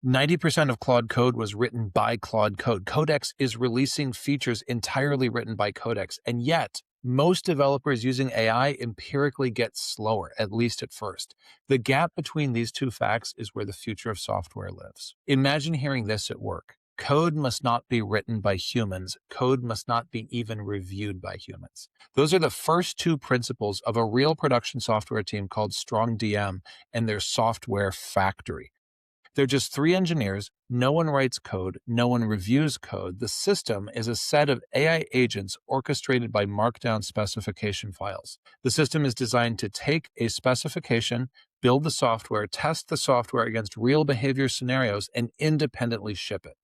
90% of Claude Code was written by Claude Code. Codex is releasing features entirely written by Codex, and yet most developers using AI empirically get slower, at least at first. The gap between these two facts is where the future of software lives. Imagine hearing this at work. Code must not be written by humans. Code must not be even reviewed by humans. Those are the first two principles of a real production software team called StrongDM and their software factory. They're just 3 engineers. No one writes code. No one reviews code. The system is a set of AI agents orchestrated by Markdown specification files. The system is designed to take a specification, build the software, test the software against real behavior scenarios, and independently ship it.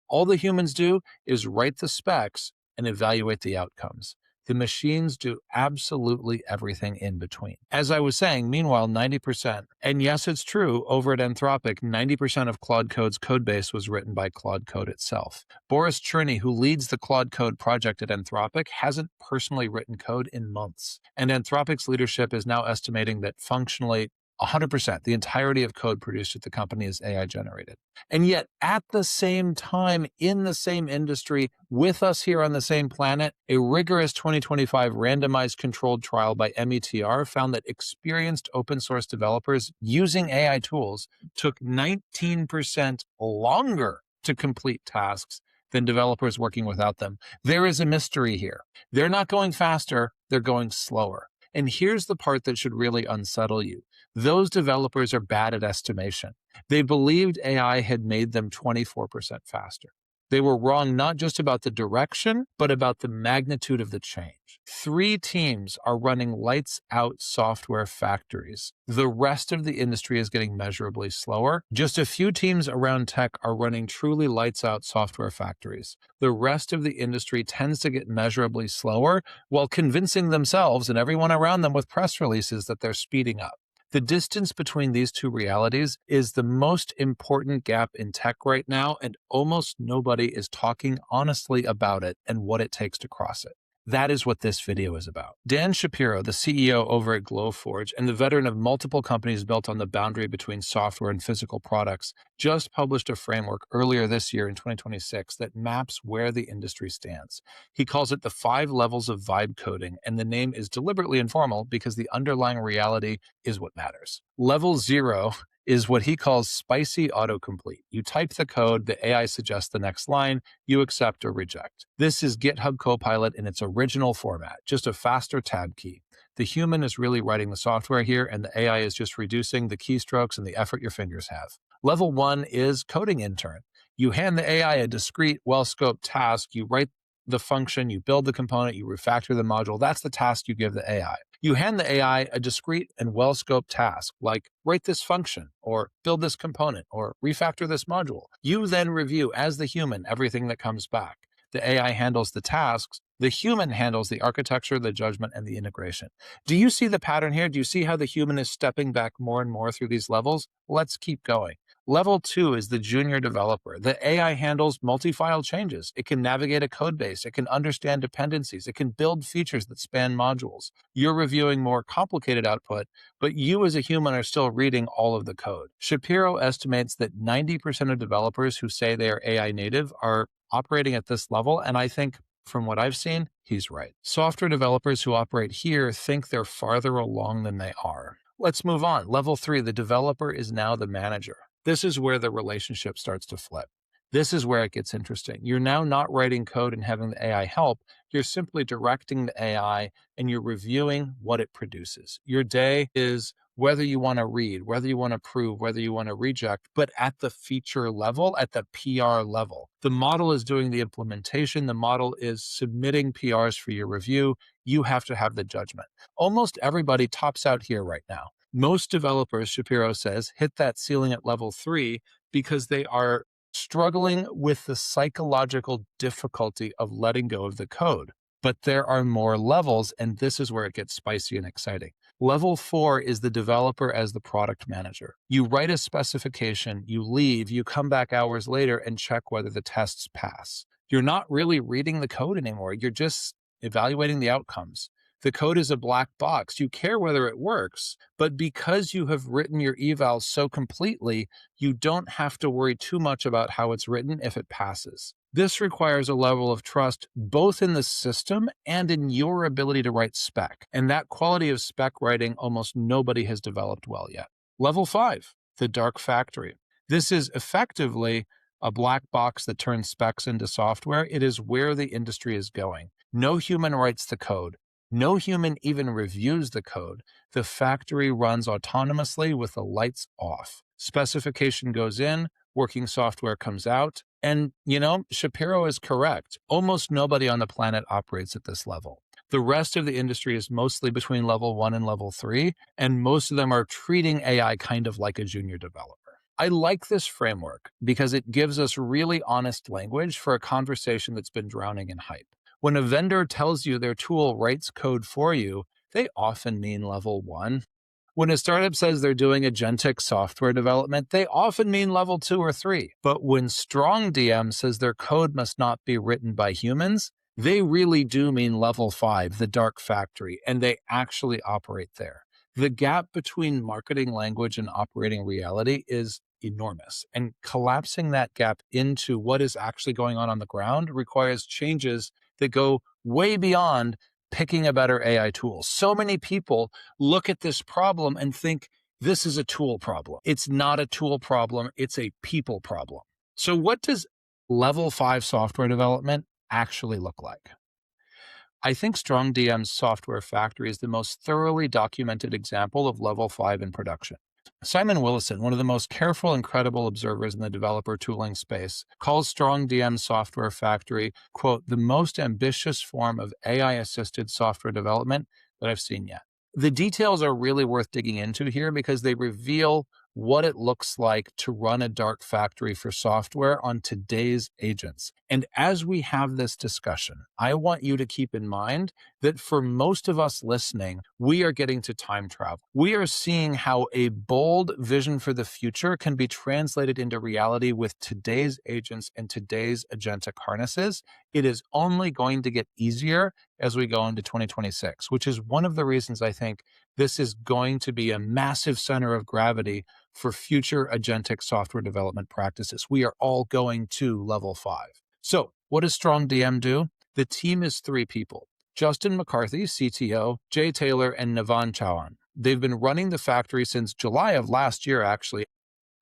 All the humans do is write the specs and evaluate the outcomes. The machines do absolutely everything in between. As I was saying, meanwhile, 90%, and yes, it's true, over at Anthropic, 90% of Claude Code's codebase was written by Claude Code itself. Boris Cherny, who leads the Claude Code project at Anthropic, hasn't personally written code in months. And Anthropic's leadership is now estimating that functionally 100%, the entirety of code produced at the company is AI generated. And yet, at the same time, in the same industry, with us here on the same planet, a rigorous 2025 randomized controlled trial by METR found that experienced open source developers using AI tools took 19% longer to complete tasks than developers working without them. There is a mystery here. They're not going faster, they're going slower. And here's the part that should really unsettle you. Those developers are bad at estimation. They believed AI had made them 24% faster. They were wrong not just about the direction, but about the magnitude of the change. 3 teams are running lights out software factories. The rest of the industry is getting measurably slower. Just a few teams around tech are running truly lights out software factories. The rest of the industry tends to get measurably slower while convincing themselves and everyone around them with press releases that they're speeding up. The distance between these two realities is the most important gap in tech right now, and almost nobody is talking honestly about it and what it takes to cross it. That is what this video is about. Dan Shapiro, the CEO over at Glowforge and the veteran of multiple companies built on the boundary between software and physical products, just published a framework earlier this year in 2026 that maps where the industry stands. He calls it the 5 levels of vibe coding, and the name is deliberately informal because the underlying reality is what matters. Level 0 is what he calls spicy autocomplete. You type the code, the AI suggests the next line, you accept or reject. This is GitHub Copilot in its original format, just a faster tab key. The human is really writing the software here, and the AI is just reducing the keystrokes and the effort your fingers have. Level 1 is coding intern. You hand the AI a discrete, well-scoped task, you write the function, you build the component, you refactor the module. That's the task you give the AI. You hand the AI a discrete and well-scoped task, like write this function, or build this component, or refactor this module. You then review, as the human, everything that comes back. The AI handles the tasks. The human handles the architecture, the judgment, and the integration. Do you see the pattern here? Do you see how the human is stepping back more and more through these levels? Let's keep going. Level 2 is the junior developer. The AI handles multi-file changes. It can navigate a code base. It can understand dependencies. It can build features that span modules. You're reviewing more complicated output, but you as a human are still reading all of the code. Shapiro estimates that 90% of developers who say they are AI native are operating at this level, and I think from what I've seen, he's right. Software developers who operate here think they're farther along than they are. Let's move on. Level 3, the developer is now the manager. This is where the relationship starts to flip. This is where it gets interesting. You're now not writing code and having the AI help. You're simply directing the AI and you're reviewing what it produces. Your day is whether you want to read, whether you want to prove, whether you want to reject, but at the feature level, at the PR level. The model is doing the implementation. The model is submitting PRs for your review. You have to have the judgment. Almost everybody tops out here right now. Most developers, Shapiro says, hit that ceiling at level 3 because they are struggling with the psychological difficulty of letting go of the code. But there are more levels, and this is where it gets spicy and exciting. Level 4 is the developer as the product manager. You write a specification, you leave, you come back hours later and check whether the tests pass. You're not really reading the code anymore. You're just evaluating the outcomes. The code is a black box. You care whether it works, but because you have written your evals so completely, you don't have to worry too much about how it's written if it passes. This requires a level of trust both in the system and in your ability to write spec. And that quality of spec writing almost nobody has developed well yet. Level 5, the dark factory. This is effectively a black box that turns specs into software. It is where the industry is going. No human writes the code. No human even reviews the code. The factory runs autonomously with the lights off. Specification goes in, working software comes out. And, Shapiro is correct. Almost nobody on the planet operates at this level. The rest of the industry is mostly between level 1 and level 3, and most of them are treating AI kind of like a junior developer. I like this framework because it gives us really honest language for a conversation that's been drowning in hype. When a vendor tells you their tool writes code for you, they often mean level 1. When a startup says they're doing agentic software development, they often mean level 2 or 3. But when StrongDM says their code must not be written by humans, they really do mean level 5, the dark factory, and they actually operate there. The gap between marketing language and operating reality is enormous, and collapsing that gap into what is actually going on the ground requires changes that go way beyond picking a better AI tool. So many people look at this problem and think this is a tool problem. It's not a tool problem, it's a people problem. So what does level 5 software development actually look like? I think StrongDM's software factory is the most thoroughly documented example of level 5 in production. Simon Willison, one of the most careful and credible observers in the developer tooling space, calls StrongDM's software factory, quote, the most ambitious form of AI-assisted software development that I've seen yet. The details are really worth digging into here because they reveal what it looks like to run a dark factory for software on today's agents. And as we have this discussion, I want you to keep in mind that for most of us listening, we are getting to time travel. We are seeing how a bold vision for the future can be translated into reality with today's agents and today's agentic harnesses. It is only going to get easier as we go into 2026, which is one of the reasons I think this is going to be a massive center of gravity for future agentic software development practices. We are all going to level 5. So what does StrongDM do? The team is 3 people. Justin McCarthy, CTO, Jay Taylor, and Navan Chauhan. They've been running the factory since July of last year, actually.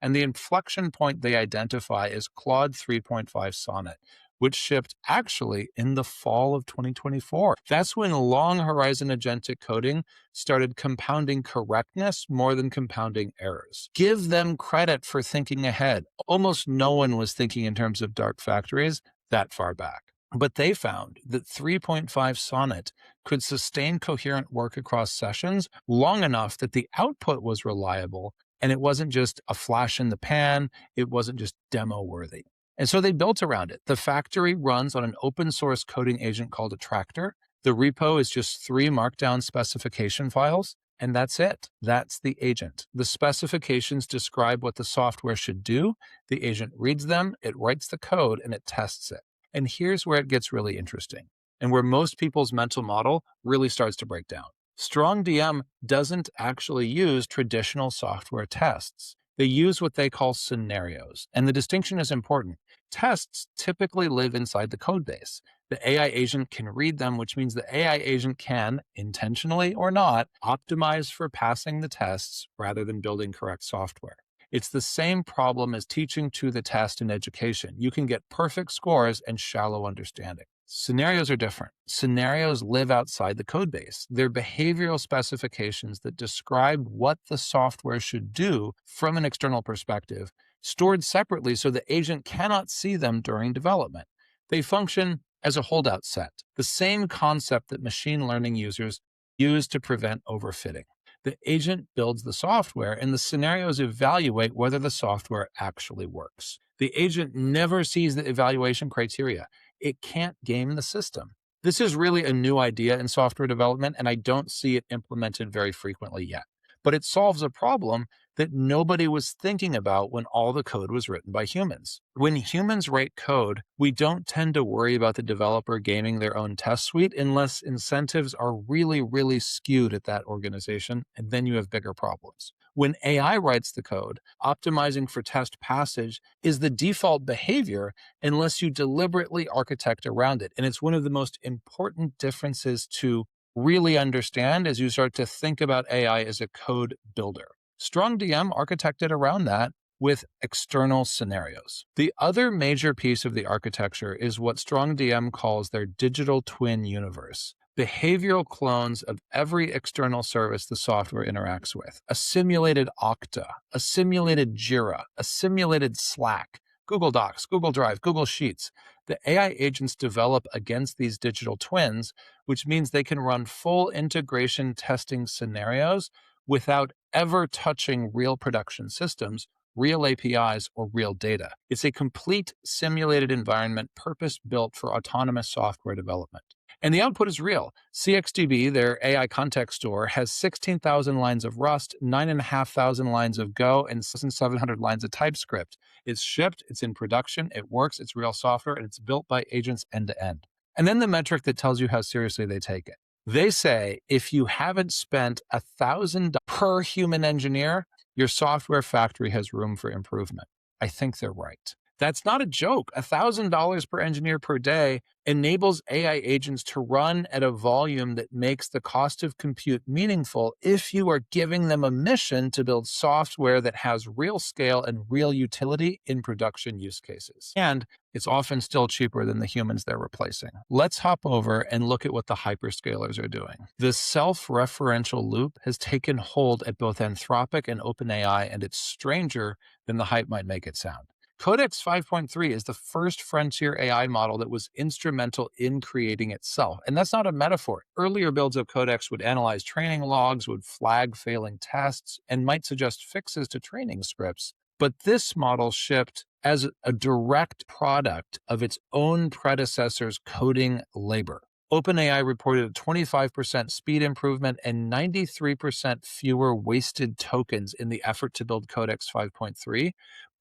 And the inflection point they identify is Claude 3.5 Sonnet, which shipped actually in the fall of 2024. That's when long horizon agentic coding started compounding correctness more than compounding errors. Give them credit for thinking ahead. Almost no one was thinking in terms of dark factories that far back. But they found that 3.5 Sonnet could sustain coherent work across sessions long enough that the output was reliable, and it wasn't just a flash in the pan, it wasn't just demo worthy. And so they built around it. The factory runs on an open source coding agent called a tractor. The repo is just 3 markdown specification files, and that's it. That's the agent. The specifications describe what the software should do. The agent reads them, it writes the code, and it tests it. And here's where it gets really interesting, and where most people's mental model really starts to break down. StrongDM doesn't actually use traditional software tests. They use what they call scenarios, and the distinction is important. Tests typically live inside the code base. The AI agent can read them, which means the AI agent can, intentionally or not, optimize for passing the tests rather than building correct software. It's the same problem as teaching to the test in education. You can get perfect scores and shallow understanding. Scenarios are different. Scenarios live outside the code base. They're behavioral specifications that describe what the software should do from an external perspective, stored separately so the agent cannot see them during development. They function as a holdout set, the same concept that machine learning users use to prevent overfitting. The agent builds the software, and the scenarios evaluate whether the software actually works. The agent never sees the evaluation criteria. It can't game the system. This is really a new idea in software development, and I don't see it implemented very frequently yet. But it solves a problem that nobody was thinking about when all the code was written by humans. When humans write code, we don't tend to worry about the developer gaming their own test suite unless incentives are really, really skewed at that organization, and then you have bigger problems. When AI writes the code, optimizing for test passage is the default behavior unless you deliberately architect around it. And it's one of the most important differences to really understand as you start to think about AI as a code builder. StrongDM architected around that with external scenarios. The other major piece of the architecture is what StrongDM calls their digital twin universe. Behavioral clones of every external service the software interacts with. A simulated Okta, a simulated Jira, a simulated Slack, Google Docs, Google Drive, Google Sheets. The AI agents develop against these digital twins, which means they can run full integration testing scenarios without ever touching real production systems, real APIs, or real data. It's a complete simulated environment purpose-built for autonomous software development. And the output is real. CXDB, their AI context store, has 16,000 lines of Rust, 9,500 lines of Go, and 700 lines of TypeScript. It's shipped, it's in production, it works, it's real software, and it's built by agents end to end. And then the metric that tells you how seriously they take it. They say if you haven't spent $1,000 per human engineer, your software factory has room for improvement. I think they're right. That's not a joke. $1,000 per engineer per day enables AI agents to run at a volume that makes the cost of compute meaningful if you are giving them a mission to build software that has real scale and real utility in production use cases. And it's often still cheaper than the humans they're replacing. Let's hop over and look at what the hyperscalers are doing. The self-referential loop has taken hold at both Anthropic and OpenAI, and it's stranger than the hype might make it sound. Codex 5.3 is the first frontier AI model that was instrumental in creating itself. And that's not a metaphor. Earlier builds of Codex would analyze training logs, would flag failing tests, and might suggest fixes to training scripts. But this model shipped as a direct product of its own predecessor's coding labor. OpenAI reported a 25% speed improvement and 93% fewer wasted tokens in the effort to build Codex 5.3.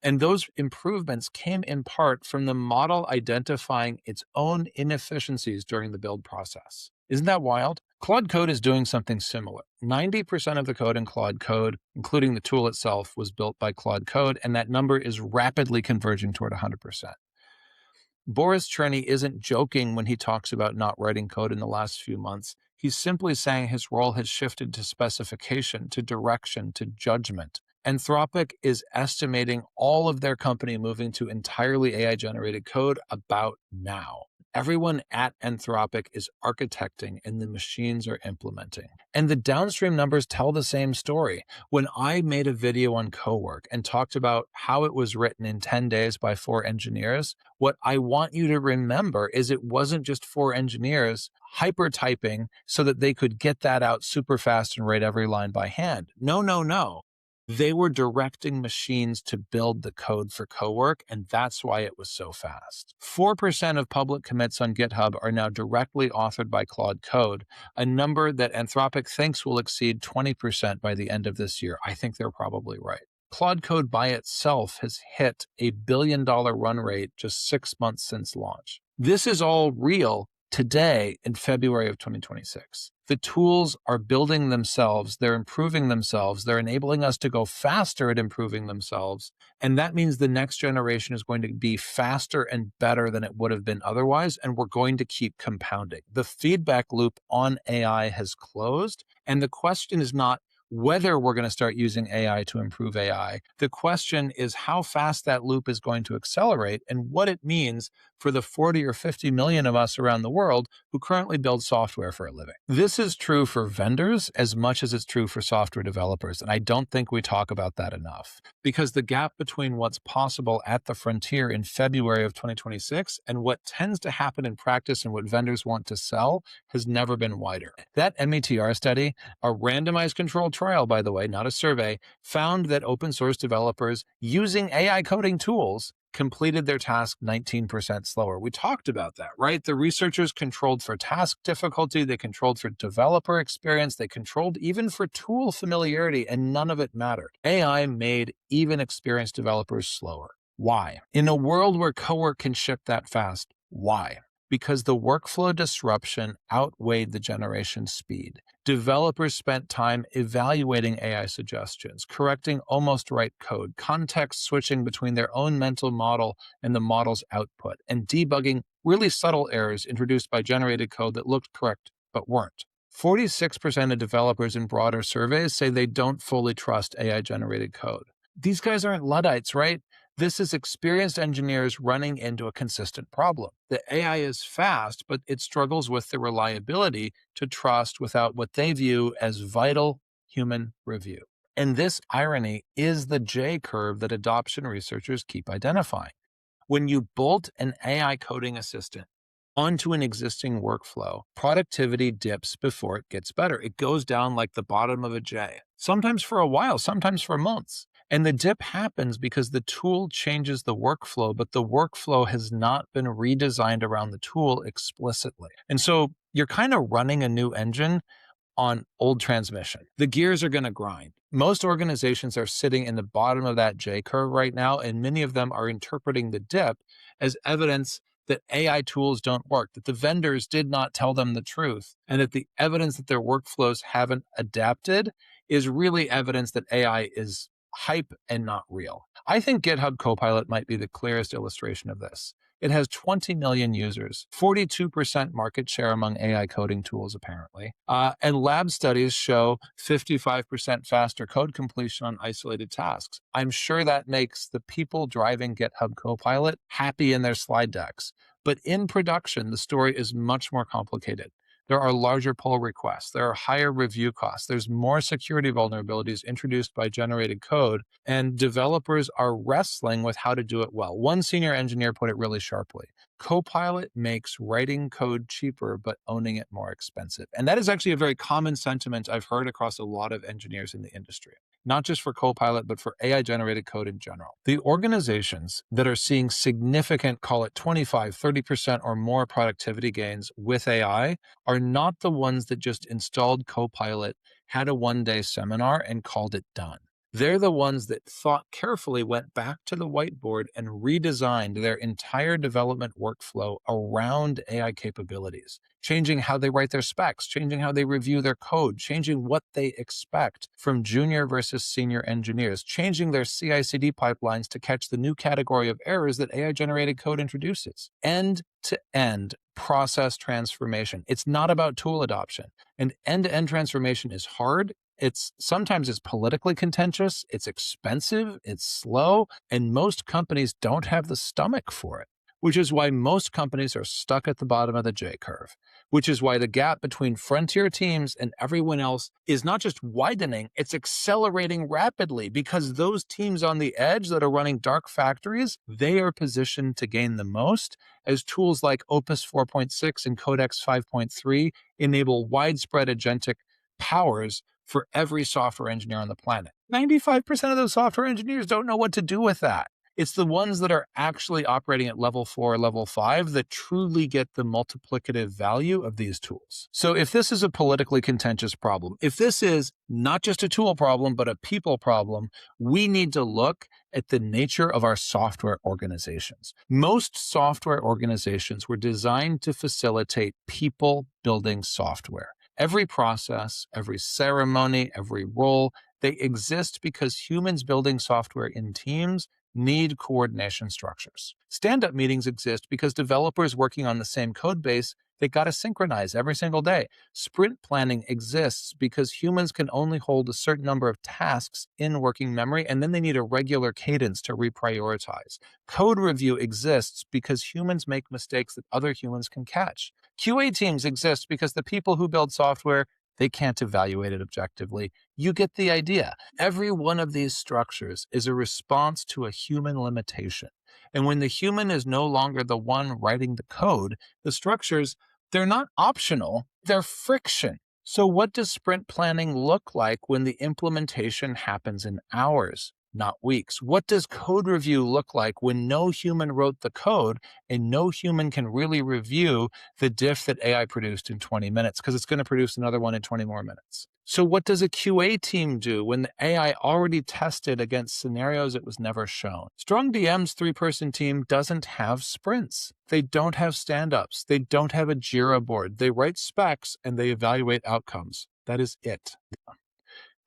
And those improvements came in part from the model identifying its own inefficiencies during the build process. Isn't that wild? Claude Code is doing something similar. 90% of the code in Claude Code, including the tool itself, was built by Claude Code, and that number is rapidly converging toward 100%. Boris Cherny isn't joking when he talks about not writing code in the last few months. He's simply saying his role has shifted to specification, to direction, to judgment. Anthropic is estimating all of their company moving to entirely AI-generated code about now. Everyone at Anthropic is architecting and the machines are implementing. And the downstream numbers tell the same story. When I made a video on Cowork and talked about how it was written in 10 days by 4 engineers, what I want you to remember is it wasn't just 4 engineers hypertyping so that they could get that out super fast and write every line by hand. No. They were directing machines to build the code for Cowork, and that's why it was so fast. 4% of public commits on GitHub are now directly authored by Claude Code, a number that Anthropic thinks will exceed 20% by the end of this year. I think they're probably right. Claude Code by itself has hit $1 billion run rate just 6 months since launch. This is all real today in February of 2026. The tools are building themselves, they're improving themselves, they're enabling us to go faster at improving themselves, and that means the next generation is going to be faster and better than it would have been otherwise, and we're going to keep compounding. The feedback loop on AI has closed, and the question is not whether we're going to start using AI to improve AI. The question is how fast that loop is going to accelerate and what it means for the 40 or 50 million of us around the world who currently build software for a living. This is true for vendors as much as it's true for software developers, and I don't think we talk about that enough because the gap between what's possible at the frontier in February of 2026 and what tends to happen in practice and what vendors want to sell has never been wider. That METR study, a randomized controlled trial, by the way, not a survey, found that open source developers using AI coding tools completed their task 19% slower. We talked about that, right? The researchers controlled for task difficulty, they controlled for developer experience, they controlled even for tool familiarity, and none of it mattered. AI made even experienced developers slower. Why? In a world where cowork can ship that fast, why? Because the workflow disruption outweighed the generation speed. Developers spent time evaluating AI suggestions, correcting almost right code, context switching between their own mental model and the model's output, and debugging really subtle errors introduced by generated code that looked correct but weren't. 46% of developers in broader surveys say they don't fully trust AI-generated code. These guys aren't Luddites, right? This is experienced engineers running into a consistent problem. The AI is fast, but it struggles with the reliability to trust without what they view as vital human review. And this irony is the J curve that adoption researchers keep identifying. When you bolt an AI coding assistant onto an existing workflow, productivity dips before it gets better. It goes down like the bottom of a J, sometimes for a while, sometimes for months. And the dip happens because the tool changes the workflow, but the workflow has not been redesigned around the tool explicitly. And so you're kind of running a new engine on old transmission. The gears are going to grind. Most organizations are sitting in the bottom of that J curve right now, and many of them are interpreting the dip as evidence that AI tools don't work, that the vendors did not tell them the truth, and that the evidence that their workflows haven't adapted is really evidence that AI is hype and not real. I think GitHub Copilot might be the clearest illustration of this. It has 20 million users, 42% market share among AI coding tools, apparently. And lab studies show 55% faster code completion on isolated tasks. I'm sure that makes the people driving GitHub Copilot happy in their slide decks. But in production, the story is much more complicated. There are larger pull requests. There are higher review costs. There's more security vulnerabilities introduced by generated code, and developers are wrestling with how to do it well. One senior engineer put it really sharply. Copilot makes writing code cheaper, but owning it more expensive. And that is actually a very common sentiment I've heard across a lot of engineers in the industry, not just for Copilot, but for AI-generated code in general. The organizations that are seeing significant, call it 25, 30% or more productivity gains with AI are not the ones that just installed Copilot, had a one-day seminar, and called it done. They're the ones that thought carefully, went back to the whiteboard, and redesigned their entire development workflow around AI capabilities, changing how they write their specs, changing how they review their code, changing what they expect from junior versus senior engineers, changing their CI/CD pipelines to catch the new category of errors that AI-generated code introduces. End-to-end process transformation. It's not about tool adoption. And end-to-end transformation is hard. Sometimes it's politically contentious, it's expensive, it's slow, and most companies don't have the stomach for it, which is why most companies are stuck at the bottom of the J curve, which is why the gap between frontier teams and everyone else is not just widening, it's accelerating rapidly, because those teams on the edge that are running dark factories, they are positioned to gain the most as tools like Opus 4.6 and Codex 5.3 enable widespread agentic powers for every software engineer on the planet. 95% of those software engineers don't know what to do with that. It's the ones that are actually operating at level 4 or level 5 that truly get the multiplicative value of these tools. So if this is a politically contentious problem, if this is not just a tool problem, but a people problem, we need to look at the nature of our software organizations. Most software organizations were designed to facilitate people building software. Every process, every ceremony, every role, they exist because humans building software in teams need coordination structures. Stand-up meetings exist because developers working on the same code base, they got to synchronize every single day. Sprint planning exists because humans can only hold a certain number of tasks in working memory, and then they need a regular cadence to reprioritize. Code review exists because humans make mistakes that other humans can catch. QA teams exist because the people who build software, they can't evaluate it objectively. You get the idea. Every one of these structures is a response to a human limitation. And when the human is no longer the one writing the code, the structures, they're not optional, they're friction. So what does sprint planning look like when the implementation happens in hours? not weeks. What does code review look like when no human wrote the code and no human can really review the diff that AI produced in 20 minutes because it's going to produce another one in 20 more minutes? So what does a QA team do when the AI already tested against scenarios it was never shown? StrongDM's 3-person team doesn't have sprints. They don't have stand-ups. They don't have a Jira board. They write specs and they evaluate outcomes. That is it.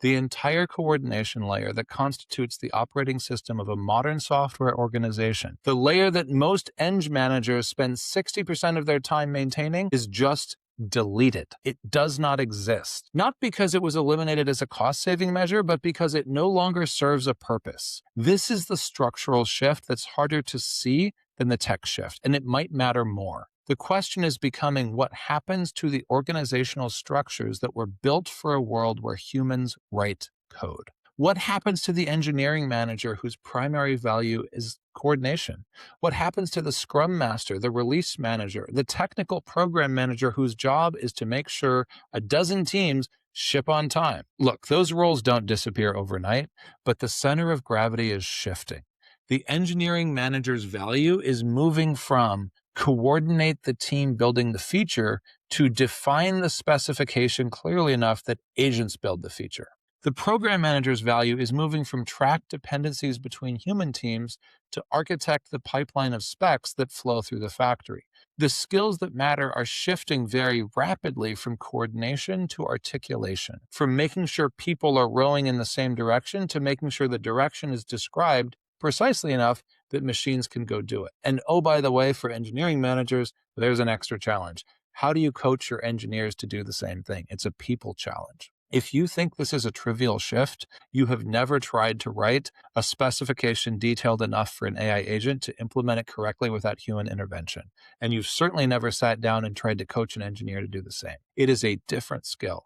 The entire coordination layer that constitutes the operating system of a modern software organization, the layer that most eng managers spend 60% of their time maintaining, is just deleted. It does not exist. Not because it was eliminated as a cost-saving measure, but because it no longer serves a purpose. This is the structural shift that's harder to see than the tech shift, and it might matter more. The question is becoming what happens to the organizational structures that were built for a world where humans write code. What happens to the engineering manager whose primary value is coordination? What happens to the scrum master, the release manager, the technical program manager whose job is to make sure a dozen teams ship on time? Look, those roles don't disappear overnight, but the center of gravity is shifting. The engineering manager's value is moving from coordinate the team building the feature to define the specification clearly enough that agents build the feature. The program manager's value is moving from track dependencies between human teams to architect the pipeline of specs that flow through the factory. The skills that matter are shifting very rapidly from coordination to articulation, from making sure people are rowing in the same direction to making sure the direction is described precisely enough that machines can go do it. And oh, by the way, for engineering managers, there's an extra challenge. How do you coach your engineers to do the same thing? It's a people challenge. If you think this is a trivial shift, you have never tried to write a specification detailed enough for an AI agent to implement it correctly without human intervention. And you've certainly never sat down and tried to coach an engineer to do the same. It is a different skill.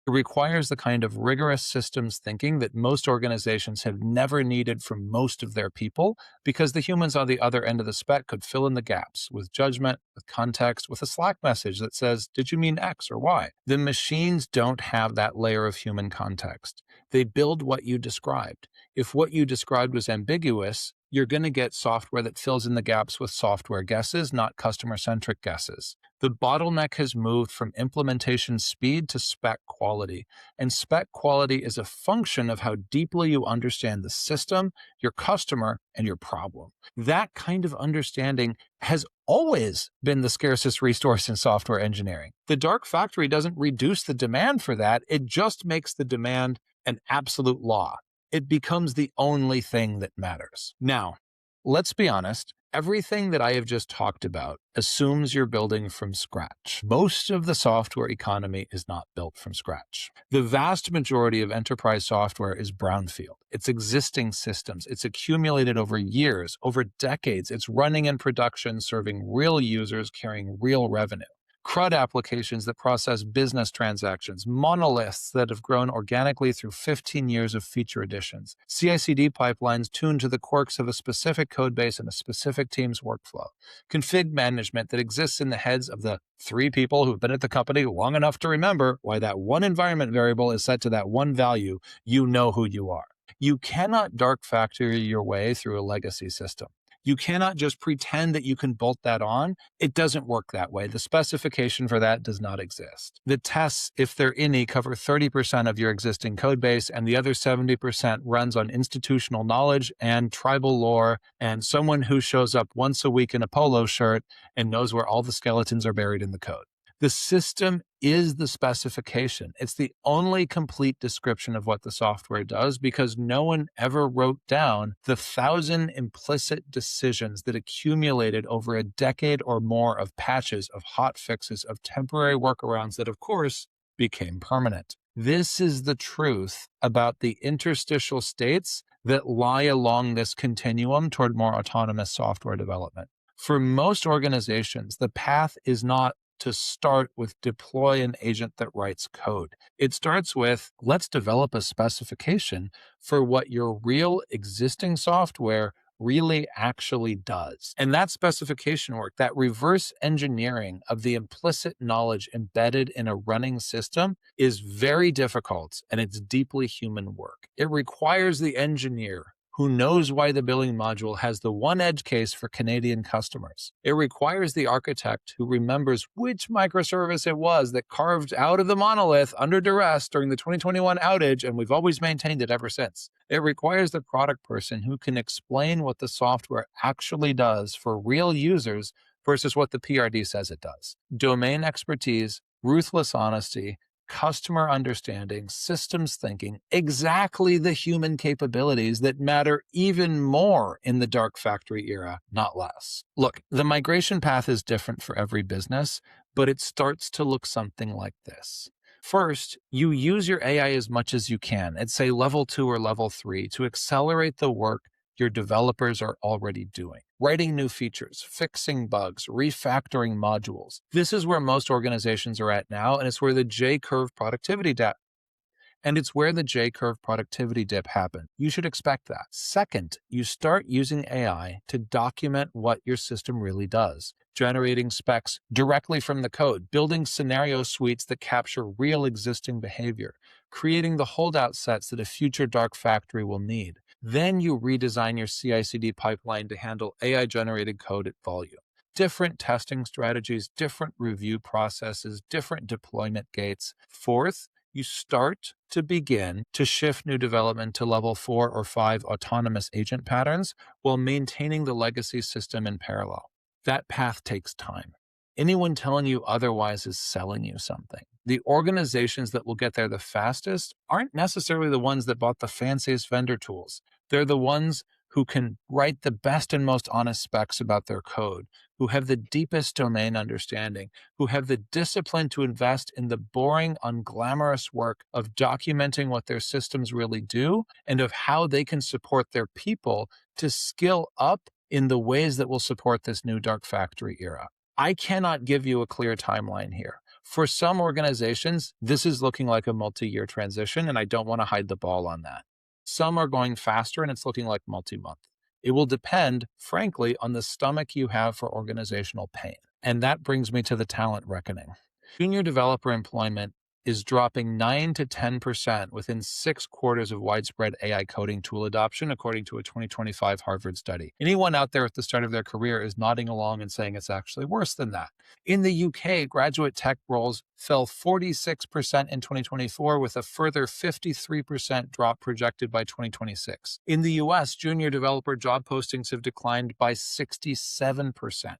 It requires the kind of rigorous systems thinking that most organizations have never needed from most of their people, because the humans on the other end of the spec could fill in the gaps with judgment, with context, with a Slack message that says, did you mean X or Y? The machines don't have that layer of human context. They build what you described. If what you described was ambiguous, you're going to get software that fills in the gaps with software guesses, not customer-centric guesses. The bottleneck has moved from implementation speed to spec quality, and spec quality is a function of how deeply you understand the system, your customer, and your problem. That kind of understanding has always been the scarcest resource in software engineering. The dark factory doesn't reduce the demand for that, it just makes the demand an absolute law. It becomes the only thing that matters. Now, let's be honest, everything that I have just talked about assumes you're building from scratch. Most of the software economy is not built from scratch. The vast majority of enterprise software is brownfield. It's existing systems. It's accumulated over years, over decades. It's running in production, serving real users, carrying real revenue. CRUD applications that process business transactions, monoliths that have grown organically through 15 years of feature additions, CI/CD pipelines tuned to the quirks of a specific code base and a specific team's workflow, config management that exists in the heads of the 3 people who've been at the company long enough to remember why that one environment variable is set to that one value. You know who you are. You cannot dark factory your way through a legacy system. You cannot just pretend that you can bolt that on. It doesn't work that way. The specification for that does not exist. The tests, if they're any, cover 30% of your existing code base, and the other 70% runs on institutional knowledge and tribal lore and someone who shows up once a week in a polo shirt and knows where all the skeletons are buried in the code. The system is the specification. It's the only complete description of what the software does, because no one ever wrote down the 1,000 implicit decisions that accumulated over a decade or more of patches, of hot fixes, of temporary workarounds that, of course, became permanent. This is the truth about the interstitial states that lie along this continuum toward more autonomous software development. For most organizations, the path is not to start with deploy an agent that writes code. It starts with, let's develop a specification for what your real existing software really actually does. And that specification work, that reverse engineering of the implicit knowledge embedded in a running system, is very difficult and it's deeply human work. It requires the engineer who knows why the billing module has the one edge case for Canadian customers. It requires the architect who remembers which microservice it was that carved out of the monolith under duress during the 2021 outage, and we've always maintained it ever since. It requires the product person who can explain what the software actually does for real users versus what the PRD says it does. Domain expertise, ruthless honesty, customer understanding, systems thinking, exactly the human capabilities that matter even more in the dark factory era, not less. Look, the migration path is different for every business, but it starts to look something like this. First, you use your AI as much as you can at, say, level 2 or level 3 to accelerate the work your developers are already doing. Writing new features, fixing bugs, refactoring modules. This is where most organizations are at now, and it's where the J-curve productivity dip happened. You should expect that. Second, you start using AI to document what your system really does, generating specs directly from the code, building scenario suites that capture real existing behavior, creating the holdout sets that a future dark factory will need. Then you redesign your CI/CD pipeline to handle AI-generated code at volume. Different testing strategies, different review processes, different deployment gates. Fourth, you start to begin to shift new development to level 4 or 5 autonomous agent patterns while maintaining the legacy system in parallel. That path takes time. Anyone telling you otherwise is selling you something. The organizations that will get there the fastest aren't necessarily the ones that bought the fanciest vendor tools. They're the ones who can write the best and most honest specs about their code, who have the deepest domain understanding, who have the discipline to invest in the boring, unglamorous work of documenting what their systems really do and of how they can support their people to skill up in the ways that will support this new dark factory era. I cannot give you a clear timeline here. For some organizations, this is looking like a multi-year transition, and I don't want to hide the ball on that. Some are going faster, and it's looking like multi-month. It will depend, frankly, on the stomach you have for organizational pain. And that brings me to the talent reckoning. Junior developer employment is dropping 9 to 10% within 6 quarters of widespread AI coding tool adoption, according to a 2025 Harvard study. Anyone out there at the start of their career is nodding along and saying it's actually worse than that. In the UK, graduate tech roles fell 46% in 2024, with a further 53% drop projected by 2026. In the US, junior developer job postings have declined by 67%.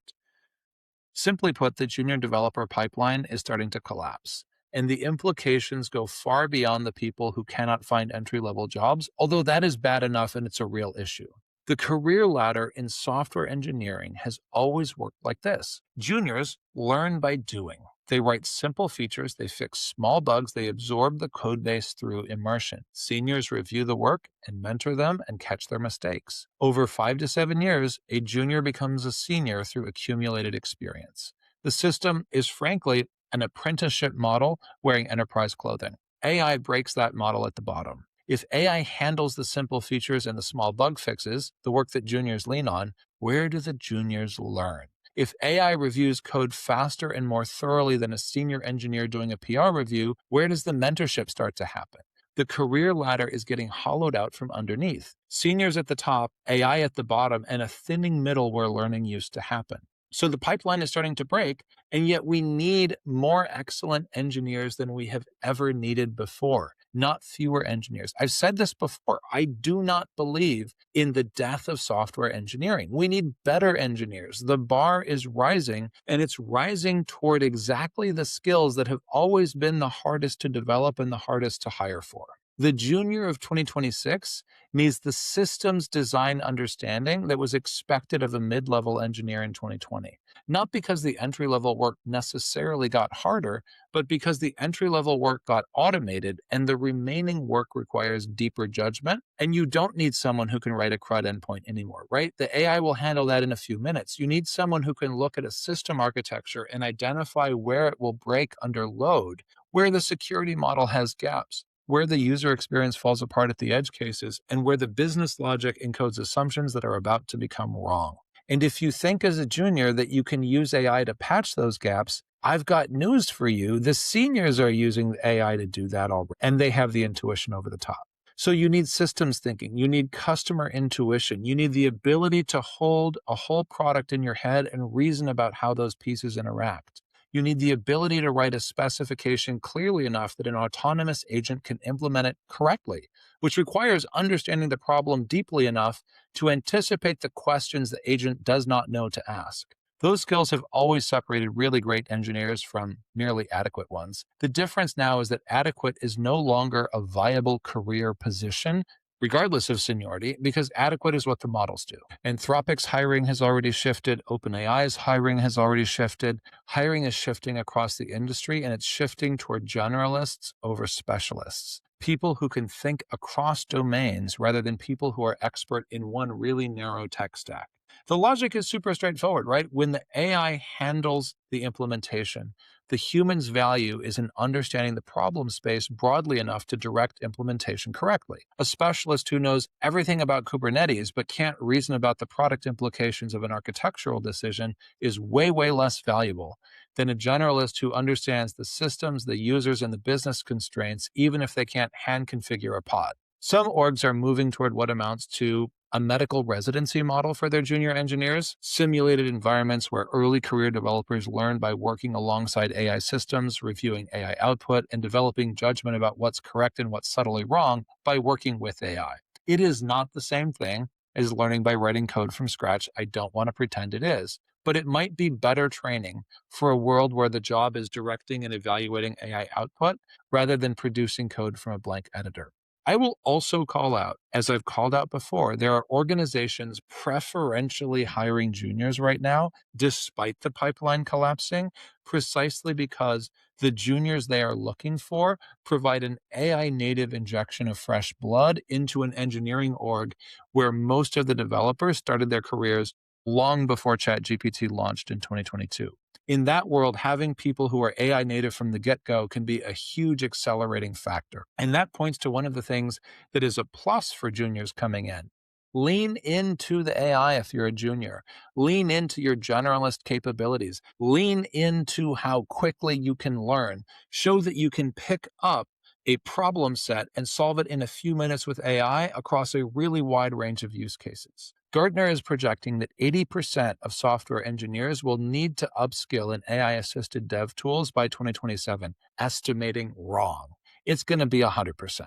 Simply put, the junior developer pipeline is starting to collapse. And the implications go far beyond the people who cannot find entry-level jobs, although that is bad enough and it's a real issue. The career ladder in software engineering has always worked like this. Juniors learn by doing. They write simple features, they fix small bugs, they absorb the code base through immersion. Seniors review the work and mentor them and catch their mistakes. Over 5 to 7 years, a junior becomes a senior through accumulated experience. The system is, frankly, an apprenticeship model wearing enterprise clothing. AI breaks that model at the bottom. If AI handles the simple features and the small bug fixes, the work that juniors lean on, where do the juniors learn? If AI reviews code faster and more thoroughly than a senior engineer doing a PR review, where does the mentorship start to happen? The career ladder is getting hollowed out from underneath. Seniors at the top, AI at the bottom, and a thinning middle where learning used to happen. So the pipeline is starting to break, and yet we need more excellent engineers than we have ever needed before, not fewer engineers. I've said this before. I do not believe in the death of software engineering. We need better engineers. The bar is rising, and it's rising toward exactly the skills that have always been the hardest to develop and the hardest to hire for. The junior of 2026 needs the systems design understanding that was expected of a mid-level engineer in 2020. Not because the entry-level work necessarily got harder, but because the entry-level work got automated and the remaining work requires deeper judgment, and you don't need someone who can write a CRUD endpoint anymore, right? The AI will handle that in a few minutes. You need someone who can look at a system architecture and identify where it will break under load, where the security model has gaps, where the user experience falls apart at the edge cases and where the business logic encodes assumptions that are about to become wrong. And if you think as a junior that you can use AI to patch those gaps, I've got news for you. The seniors are using AI to do that already, and they have the intuition over the top. So you need systems thinking, you need customer intuition, you need the ability to hold a whole product in your head and reason about how those pieces interact. You need the ability to write a specification clearly enough that an autonomous agent can implement it correctly, which requires understanding the problem deeply enough to anticipate the questions the agent does not know to ask. Those skills have always separated really great engineers from merely adequate ones. The difference now is that adequate is no longer a viable career position, regardless of seniority, because adequate is what the models do. Anthropic's hiring has already shifted. OpenAI's hiring has already shifted. Hiring is shifting across the industry, and it's shifting toward generalists over specialists. People who can think across domains rather than people who are expert in one really narrow tech stack. The logic is super straightforward, right? When the AI handles the implementation, the human's value is in understanding the problem space broadly enough to direct implementation correctly. A specialist who knows everything about Kubernetes but can't reason about the product implications of an architectural decision is way, way less valuable than a generalist who understands the systems, the users, and the business constraints, even if they can't hand configure a pod. Some orgs are moving toward what amounts to a medical residency model for their junior engineers, simulated environments where early career developers learn by working alongside AI systems, reviewing AI output, and developing judgment about what's correct and what's subtly wrong by working with AI. It is not the same thing as learning by writing code from scratch. I don't want to pretend it is, but it might be better training for a world where the job is directing and evaluating AI output rather than producing code from a blank editor. I will also call out, as I've called out before, there are organizations preferentially hiring juniors right now, despite the pipeline collapsing, precisely because the juniors they are looking for provide an AI native injection of fresh blood into an engineering org where most of the developers started their careers long before ChatGPT launched in 2022. In that world, having people who are AI native from the get-go can be a huge accelerating factor. And that points to one of the things that is a plus for juniors coming in. Lean into the AI if you're a junior. Lean into your generalist capabilities. Lean into how quickly you can learn. Show that you can pick up a problem set and solve it in a few minutes with AI across a really wide range of use cases. Gartner is projecting that 80% of software engineers will need to upskill in AI-assisted dev tools by 2027, estimating wrong. It's going to be 100%.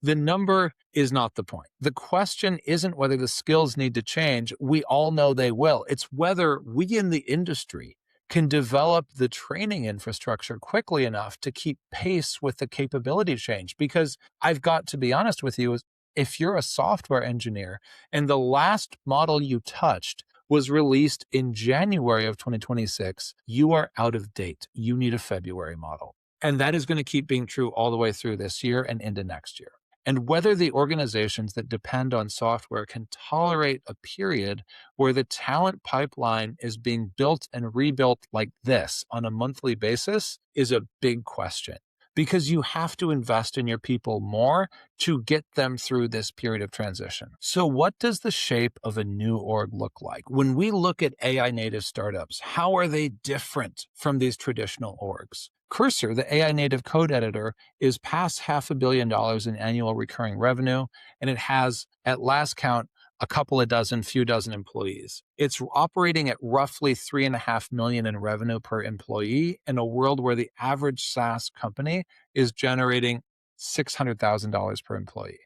The number is not the point. The question isn't whether the skills need to change. We all know they will. It's whether we in the industry can develop the training infrastructure quickly enough to keep pace with the capability change. Because I've got to be honest with you, if you're a software engineer and the last model you touched was released in January of 2026, you are out of date. You need a February model. And that is going to keep being true all the way through this year and into next year. And whether the organizations that depend on software can tolerate a period where the talent pipeline is being built and rebuilt like this on a monthly basis is a big question. Because you have to invest in your people more to get them through this period of transition. So what does the shape of a new org look like? When we look at AI native startups, how are they different from these traditional orgs? Cursor, the AI native code editor, is past $500 million in annual recurring revenue, and it has, at last count, a few dozen employees. It's operating at roughly $3.5 million in revenue per employee in a world where the average SaaS company is generating $600,000 per employee.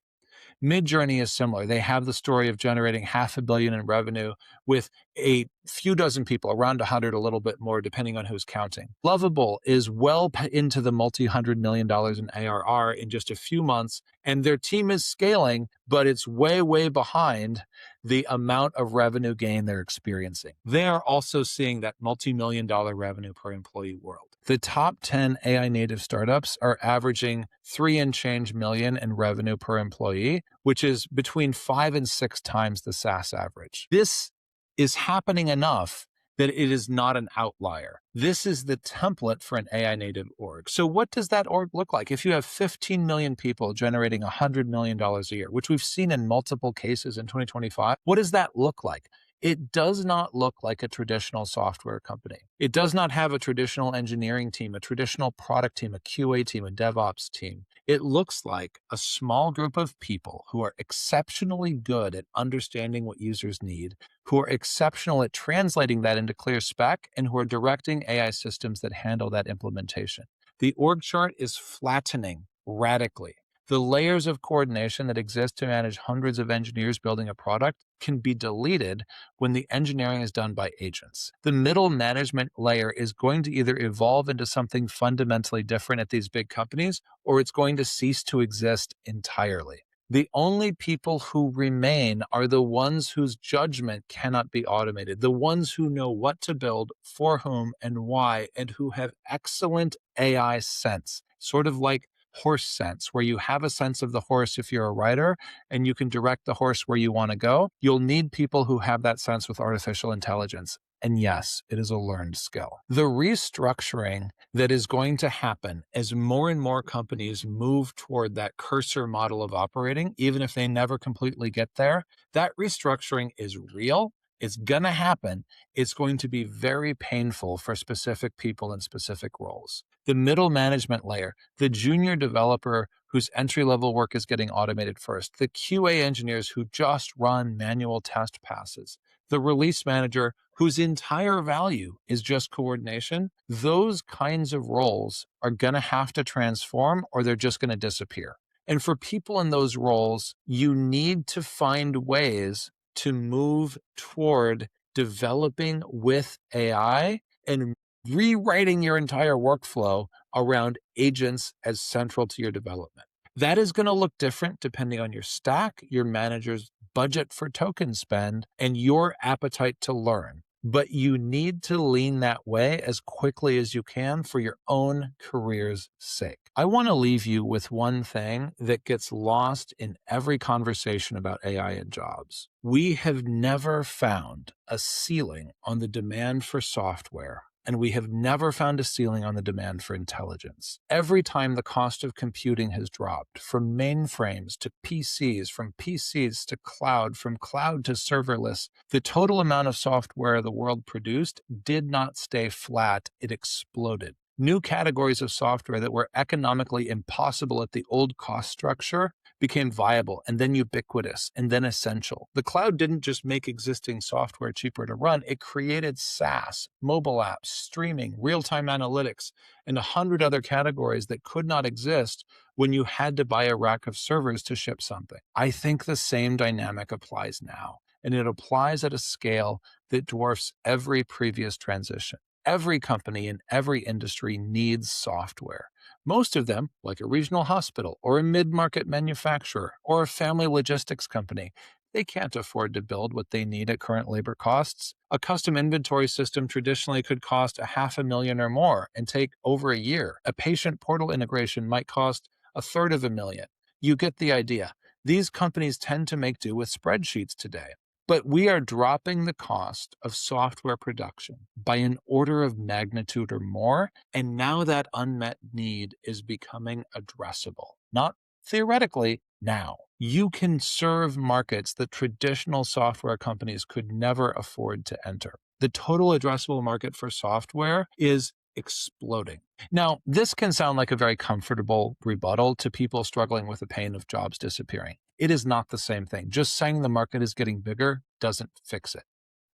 Midjourney is similar. They have the story of generating $500 million in revenue with a few dozen people, around 100, a little bit more, depending on who's counting. Lovable is well into the multi-$100 million in ARR in just a few months, and their team is scaling, but it's way, way behind the amount of revenue gain they're experiencing. They are also seeing that multi-million dollar revenue per employee world. The top 10 AI native startups are averaging 3 and change million in revenue per employee, which is between 5 and 6 times the SaaS average. This is happening enough that it is not an outlier. This is the template for an AI native org. So what does that org look like? If you have 15 million people generating $100 million a year, which we've seen in multiple cases in 2025, what does that look like? It does not look like a traditional software company. It does not have a traditional engineering team, a traditional product team, a QA team, a DevOps team. It looks like a small group of people who are exceptionally good at understanding what users need, who are exceptional at translating that into clear spec, and who are directing AI systems that handle that implementation. The org chart is flattening radically. The layers of coordination that exist to manage hundreds of engineers building a product can be deleted when the engineering is done by agents. The middle management layer is going to either evolve into something fundamentally different at these big companies, or it's going to cease to exist entirely. The only people who remain are the ones whose judgment cannot be automated, the ones who know what to build, for whom, and why, and who have excellent AI sense, sort of like horse sense, where you have a sense of the horse if you're a rider and you can direct the horse where you want to go. You'll need people who have that sense with artificial intelligence. And yes, it is a learned skill. The restructuring that is going to happen as more and more companies move toward that cursor model of operating, even if they never completely get there, that restructuring is real. It's going to happen. It's going to be very painful for specific people in specific roles. The middle management layer, the junior developer whose entry-level work is getting automated first, the QA engineers who just run manual test passes, the release manager whose entire value is just coordination, those kinds of roles are going to have to transform or they're just going to disappear. And for people in those roles, you need to find ways to move toward developing with AI and rewriting your entire workflow around agents as central to your development. That is going to look different depending on your stack, your manager's budget for token spend, and your appetite to learn. But you need to lean that way as quickly as you can for your own career's sake. I want to leave you with one thing that gets lost in every conversation about AI and jobs. We have never found a ceiling on the demand for software, and we have never found a ceiling on the demand for intelligence. Every time the cost of computing has dropped, from mainframes to PCs, from PCs to cloud, from cloud to serverless, the total amount of software the world produced did not stay flat, it exploded. New categories of software that were economically impossible at the old cost structure became viable and then ubiquitous and then essential. The cloud didn't just make existing software cheaper to run, it created SaaS, mobile apps, streaming, real-time analytics, and 100 other categories that could not exist when you had to buy a rack of servers to ship something. I think the same dynamic applies now, and it applies at a scale that dwarfs every previous transition. Every company in every industry needs software. Most of them, like a regional hospital or a mid-market manufacturer or a family logistics company, they can't afford to build what they need at current labor costs. A custom inventory system traditionally could cost $500,000 or more and take over a year. A patient portal integration might cost $350,000. You get the idea. These companies tend to make do with spreadsheets today. But we are dropping the cost of software production by an order of magnitude or more, and now that unmet need is becoming addressable. Not theoretically, now. You can serve markets that traditional software companies could never afford to enter. The total addressable market for software is exploding. Now, this can sound like a very comfortable rebuttal to people struggling with the pain of jobs disappearing. It is not the same thing. Just saying the market is getting bigger doesn't fix it.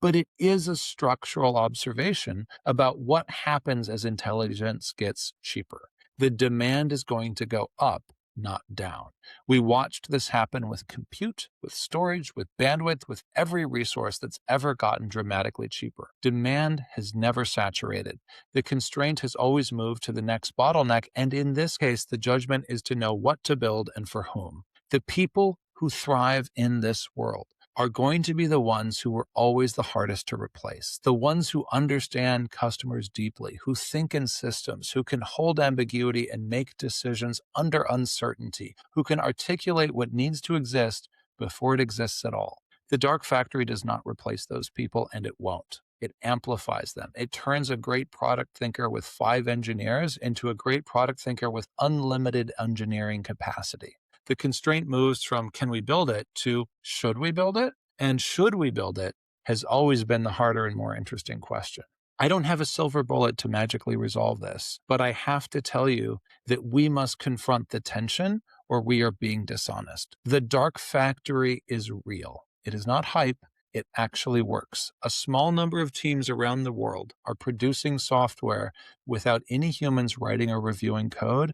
But it is a structural observation about what happens as intelligence gets cheaper. The demand is going to go up, not down. We watched this happen with compute, with storage, with bandwidth, with every resource that's ever gotten dramatically cheaper. Demand has never saturated. The constraint has always moved to the next bottleneck, and in this case, the judgment is to know what to build and for whom. The people who thrive in this world are going to be the ones who are always the hardest to replace, the ones who understand customers deeply, who think in systems, who can hold ambiguity and make decisions under uncertainty, who can articulate what needs to exist before it exists at all. The dark factory does not replace those people, and it won't. it amplifies them. It turns a great product thinker with 5 engineers into a great product thinker with unlimited engineering capacity. The constraint moves from can we build it to should we build it? And should we build it has always been the harder and more interesting question. I don't have a silver bullet to magically resolve this, but I have to tell you that we must confront the tension or we are being dishonest. The dark factory is real. It is not hype. It actually works. A small number of teams around the world are producing software without any humans writing or reviewing code.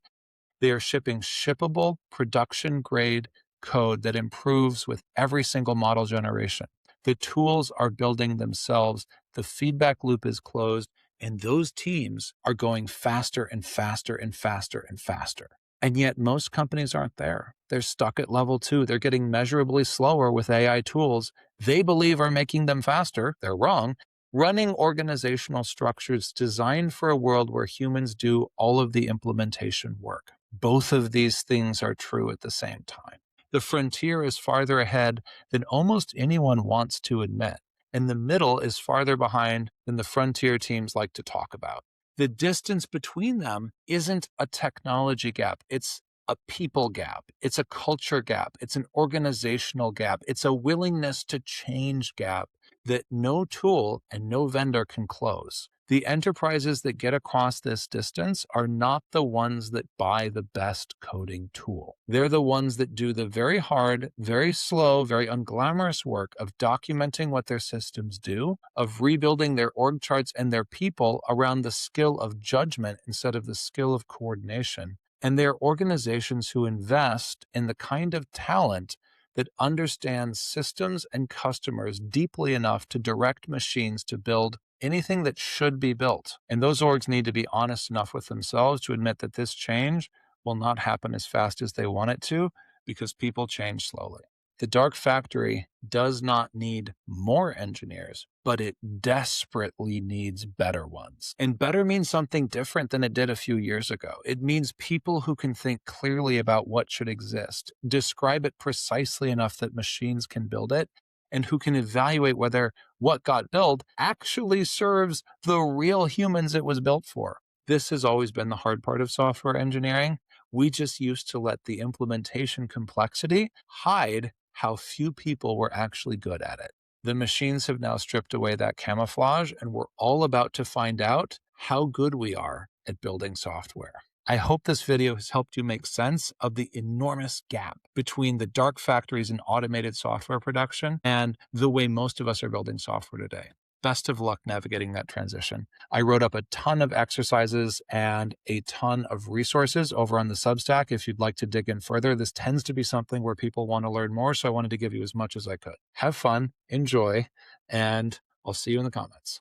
They are shipping shippable, production-grade code that improves with every single model generation. The tools are building themselves, the feedback loop is closed, and those teams are going faster and faster and faster and faster. And yet most companies aren't there. They're stuck at level 2. They're getting measurably slower with AI tools they believe are making them faster. They're wrong. Running organizational structures designed for a world where humans do all of the implementation work. Both of these things are true at the same time. The frontier is farther ahead than almost anyone wants to admit, and the middle is farther behind than the frontier teams like to talk about. The distance between them isn't a technology gap. It's a people gap. It's a culture gap. It's an organizational gap. It's a willingness to change gap that no tool and no vendor can close. The enterprises that get across this distance are not the ones that buy the best coding tool. They're the ones that do the very hard, very slow, very unglamorous work of documenting what their systems do, of rebuilding their org charts and their people around the skill of judgment instead of the skill of coordination. And they're organizations who invest in the kind of talent that understands systems and customers deeply enough to direct machines to build anything that should be built. And those orgs need to be honest enough with themselves to admit that this change will not happen as fast as they want it to because people change slowly. The dark factory does not need more engineers, but it desperately needs better ones. And better means something different than it did a few years ago. It means people who can think clearly about what should exist, describe it precisely enough that machines can build it, and who can evaluate whether what got built actually serves the real humans it was built for. This has always been the hard part of software engineering. We just used to let the implementation complexity hide how few people were actually good at it. The machines have now stripped away that camouflage, and we're all about to find out how good we are at building software. I hope this video has helped you make sense of the enormous gap between the dark factories in automated software production and the way most of us are building software today. Best of luck navigating that transition. I wrote up a ton of exercises and a ton of resources over on the Substack if you'd like to dig in further. This tends to be something where people want to learn more, so I wanted to give you as much as I could. Have fun, enjoy, and I'll see you in the comments.